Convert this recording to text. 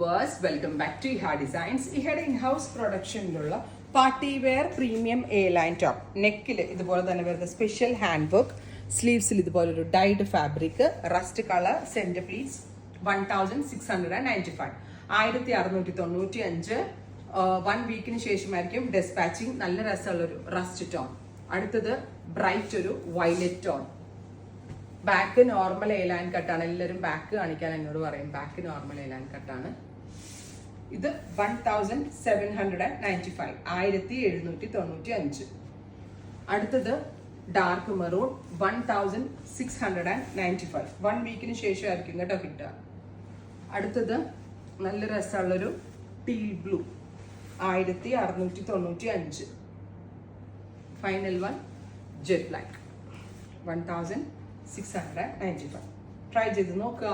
Viewers, welcome back to Iha designs. ഇഹയുടെ in house പ്രൊഡക്ഷനിലുള്ള party wear premium A line top. നെക്കിൽ ഇതുപോലെ തന്നെ വരുന്ന സ്പെഷ്യൽ ഹാൻഡ് വർക്ക്, സ്ലീവ്സിൽ ഇതുപോലൊരു dyed fabric, rust colour, centre pleats. 1695, 1695. 1 വീക്കിന് ശേഷമായിരിക്കും ഡെസ്പാച്ചിങ്. നല്ല രസമുള്ളൊരു റസ്റ്റ് ടോൺ. അടുത്തത് ബ്രൈറ്റ് ഒരു violet tone. Back normal A line കട്ടാണ്. എല്ലാവരും ബാക്ക് കാണിക്കാൻ എന്നോട് പറയും. ബാക്ക് നോർമൽ എ ലൈൻ കട്ടാണ്. ഇത് 1795, 1795. അടുത്തത് ഡാർക്ക് മെറൂൺ, 1695. 1 വീക്കിന് ശേഷമായിരിക്കും കേട്ടോ കിട്ടുക. അടുത്തത് നല്ല രസമുള്ളൊരു teal blue, 1695. Final one jet black, 1695. Try ചെയ്ത് നോക്കുക.